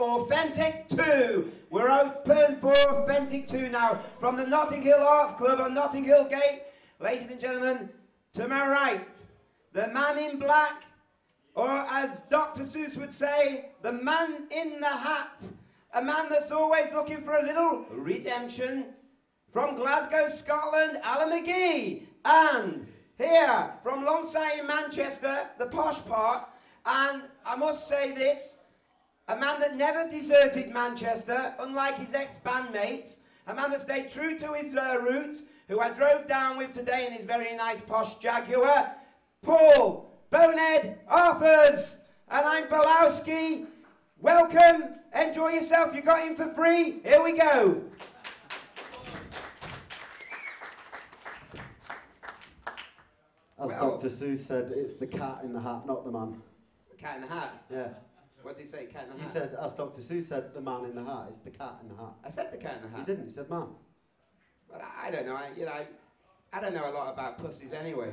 Authentic 2. We're open for Authentic 2 now. From the Notting Hill Arts Club on Notting Hill Gate. Ladies and gentlemen, to my right, the man in black, or as Dr. Seuss would say, the man in the hat. A man that's always looking for a little redemption. From Glasgow, Scotland, Alan McGee. And here, from Longside in Manchester, the posh part. And I must say this, a man that never deserted Manchester, unlike his ex-bandmates. A man that stayed true to his roots, who I drove down with today in his very nice posh Jaguar. Paul Bonehead Arthurs. And I'm Balowski. Welcome. Enjoy yourself. You got him for free. Here we go. As Dr. Seuss said, it's the cat in the hat, not the man. Cat in the hat? Yeah. What did he say, cat in the hat? He said, as Dr. Seuss said, the man in the hat, it's the cat in the hat. I said the cat in the hat. You didn't, you said man. But I don't know, I don't know a lot about pussies anyway.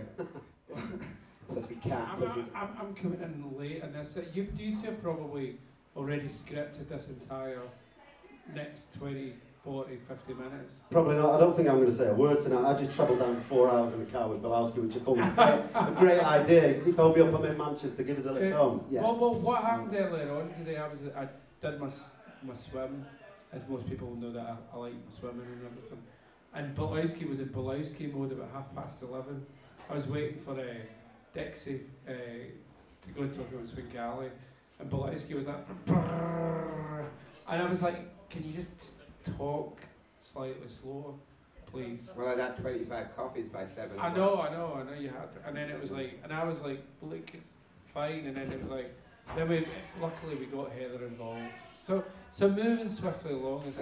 Pussy cat, pussy. I'm coming in late and this. You two have probably already scripted this entire next 20, 40, 50 minutes. Probably not. I don't think I'm going to say a word tonight. I just travelled down 4 hours in the car with Balowski, which I thought was a great idea. He phoned me up, I'm in Manchester, give us a lift home. Yeah. Well, what happened earlier on today, I did my swim, as most people know that I like swimming and everything. And Balowski was in Balowski mode about 11:30. I was waiting for Dixie to go and talk about Swingalley, and Balowski was like, brrr, and I was like, can you just talk slightly slower, please? Well, I'd had 25 coffees by 7. I know you had to. And then it was like, and I was like, look, it's fine. And then it was like, luckily we got Heather involved. So moving swiftly along.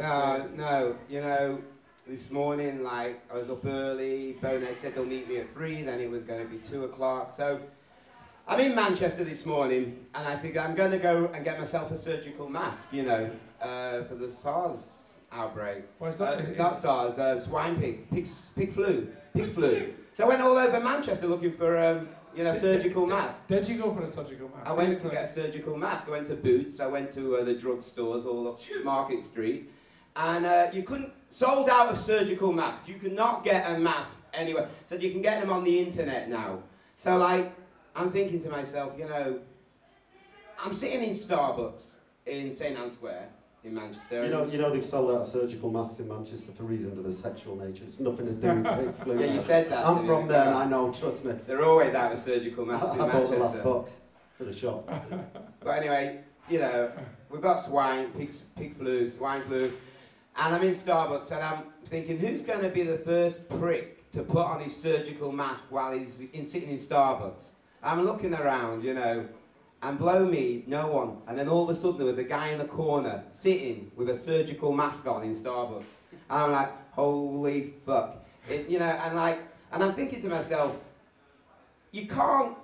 No, you know, this morning, like, I was up early, Bonehead said he'll meet me at 3, then it was going to be 2 o'clock. So I'm in Manchester this morning, and I figure I'm going to go and get myself a surgical mask, you know, for the SARS outbreak. What's that? Not SARS, swine pig flu. So I went all over Manchester looking for, surgical mask. Did you go for a surgical mask? I went to get a surgical mask. I went to Boots. I went to the drugstores all up Market Street, and you couldn't. Sold out of surgical masks. You cannot get a mask anywhere. So you can get them on the internet now. So like, I'm thinking to myself, you know, I'm sitting in Starbucks in St Anne Square in Manchester. You know they've sold out of surgical masks in Manchester for reasons of a sexual nature. It's nothing to do with pig flu. Yeah, you said that. I'm from there and I know, trust me. They're always out of surgical masks in Manchester. I bought the last box for the shop. But anyway, you know, we've got pig flu, swine flu, and I'm in Starbucks and I'm thinking, who's going to be the first prick to put on his surgical mask while he's sitting in Starbucks? I'm looking around, you know, and blow me, no one. And then all of a sudden there was a guy in the corner sitting with a surgical mask on in Starbucks. And I'm like, holy fuck. And I'm thinking to myself, you can't,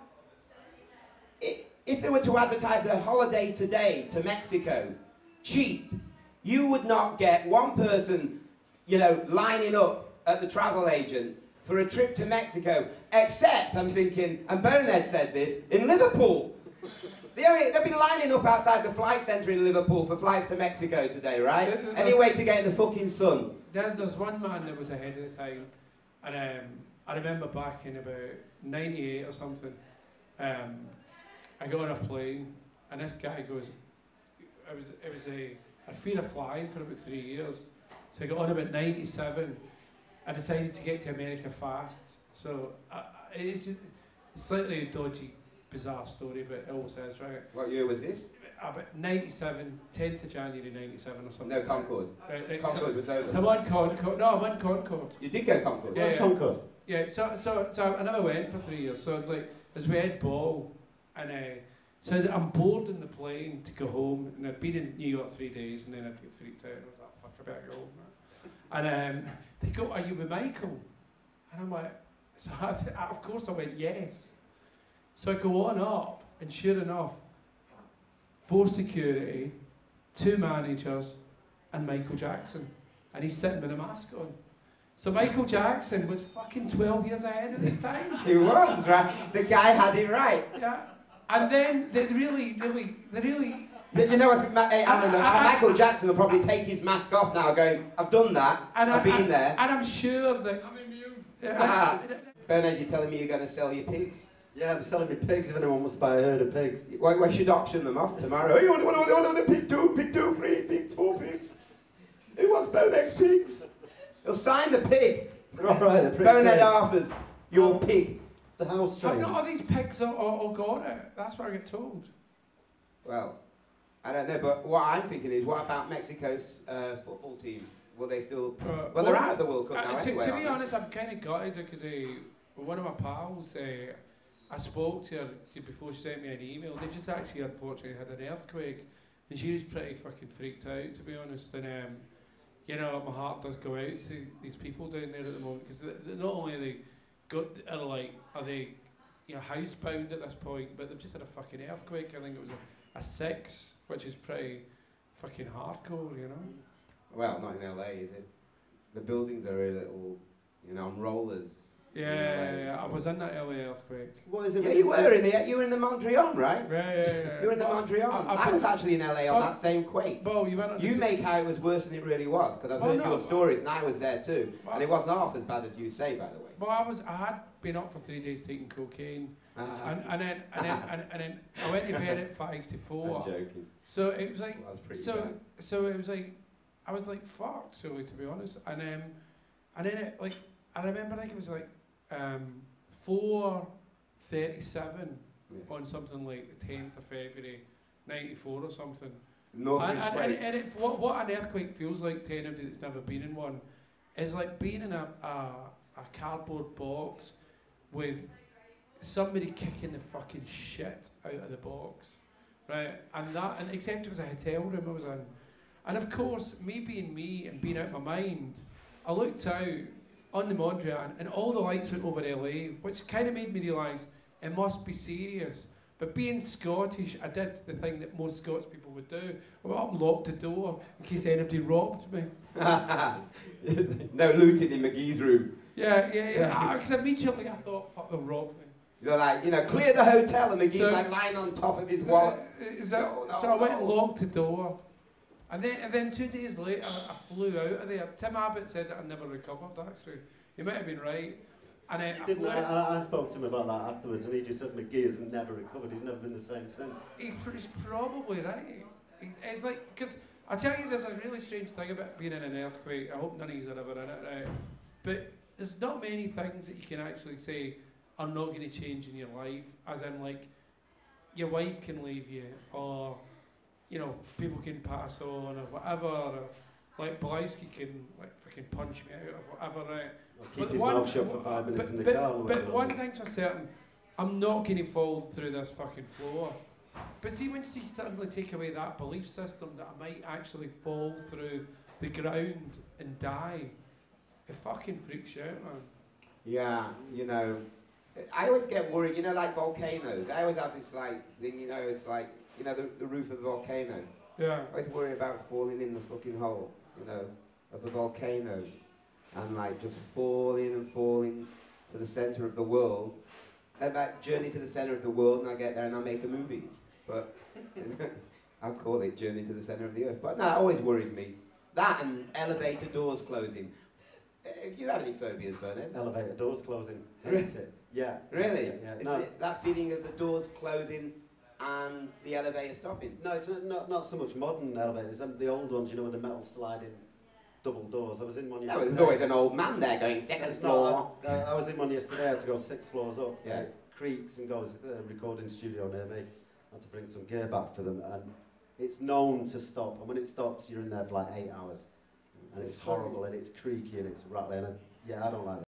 if they were to advertise a holiday today to Mexico, cheap, you would not get one person, you know, lining up at the travel agent for a trip to Mexico, except, I'm thinking, and Bonehead said this, in Liverpool. They've been lining up outside the flight centre in Liverpool for flights to Mexico today, right? Any way to get in the fucking sun. There's one man that was ahead of the time, and I remember back in about 98 or something, I got on a plane, and this guy goes, I'd fear of flying for about 3 years, so I got on about 97. I decided to get to America fast, so it's just a slightly dodgy, bizarre story, but it all says, right? What year was this? About 97, 10th of January 97 or something. No, Concorde. Right, Concorde was over. So I'm on Concorde. No, I'm on Concorde. You did go Concorde? What's Concorde? Yeah, so I never went for 3 years, so like, as we had ball, and so I'm bored in the plane to go home, and I'd been in New York 3 days, and then I'd get freaked out, and I was like, fuck, I better go home, man. And they go, are you with Michael? And I'm like, so of course I went, yes. So I go on up, and sure enough, 4 security, 2 managers, and Michael Jackson. And he's sitting with a mask on. So Michael Jackson was fucking 12 years ahead of his time. He was, right? The guy had it right. Yeah. And then they really... You know what, Michael Jackson will probably take his mask off now, going, "I've done that. I've been there." And I'm sure that. Bernard, you're telling me you're going to sell your pigs? Yeah, I'm selling me pigs if anyone wants to buy a herd of pigs. We should auction them off tomorrow. Hey, you want a pig 2, 3 pigs, 4 pigs? Who wants Boned's pigs? He'll sign the pig. All right, they're pretty Boned safe. offers your pig. The house train. I've not all these pigs all got it. That's what I get told. Well, I don't know, but what I'm thinking is, what about Mexico's football team? Will they still... well, they're out of the World Cup now anyway, To be honest, I'm kind of gutted because one of my pals, I spoke to her before she sent me an email. They just actually, unfortunately, had an earthquake, and she was pretty fucking freaked out, to be honest. And you know, my heart does go out to these people down there at the moment, because not only are they housebound at this point, but they've just had a fucking earthquake. I think it was a 6, which is pretty fucking hardcore, you know. Well, not in LA, is it? The buildings are a little, on rollers. Yeah, I was in that LA earthquake. What is it? Yeah, you were in the Mondrian, right? Yeah. You were in the Mondrian. I was actually in LA on that same quake. Bo, you make out it was worse than it really was, because I've heard your stories, and I was there too. And it wasn't half as bad as you say, by the way. Well, I had been up for 3 days taking cocaine, and then I went to bed at 5 to 4. I'm joking. So it was like, bad. So it was like, I was like fucked, really, to be honest. And then it, like, I remember like it was like 4:37 on something like the 10th of February, 94 or something. What an earthquake feels like to anybody that's never been in one is like being in a cardboard box with somebody kicking the fucking shit out of the box, right? And except it was a hotel room I was in, and of course, me being me and being out of my mind, I looked out on the Mondrian and all the lights went over LA, which kind of made me realise it must be serious. But being Scottish, I did the thing that most Scots people would do. I went up and locked the door in case anybody robbed me. No looting in McGee's room. Yeah. Because immediately I thought, fuck, they'll rob me. You're like, clear the hotel, and McGee's like lying on top of his wallet. So I went and locked the door. And then 2 days later, I flew out of there. Tim Abbott said that I never recovered, actually. He might have been right. And then I spoke to him about that afterwards, and he just said McGee has never recovered. He's never been the same since. He's probably right. It's like, because I tell you, there's a really strange thing about being in an earthquake. I hope none of you are ever in it, right? But there's not many things that you can actually say are not going to change in your life, as in, like, your wife can leave you, or, people can pass on, or whatever, or, like, Blysky can, like, fucking punch me out, or whatever, right? Keep his mouth shut for 5 minutes in the car. But one thing's for certain, I'm not going to fall through this fucking floor. But see, when you suddenly take away that belief system that I might actually fall through the ground and die, it fucking freaks you out, man. Yeah, I always get worried, like volcanoes. I always have this, like, thing, it's like, the roof of the volcano. Yeah. I always worry about falling in the fucking hole, of the volcano. And, like, just falling to the centre of the world. About Journey to the Centre of the World, and I get there and I make a movie. But I'll call it Journey to the Centre of the Earth. But no, it always worries me. That and elevator doors closing. If you have any phobias, Bernard? Elevator doors closing. Hate it. Yeah. Really? Yeah. Is it that feeling of the doors closing and the elevator stopping? No, it's not so much modern elevators. The old ones, with the metal sliding double doors. I was in one yesterday. There's always an old man there going, second floor. I was in one yesterday. I had to go 6 floors up. Yeah. It creaks and goes. A recording studio near me. I had to bring some gear back for them, and it's known to stop. And when it stops, you're in there for like 8 hours, and it's horrible, and it's creaky, and it's rattling. And I don't like that.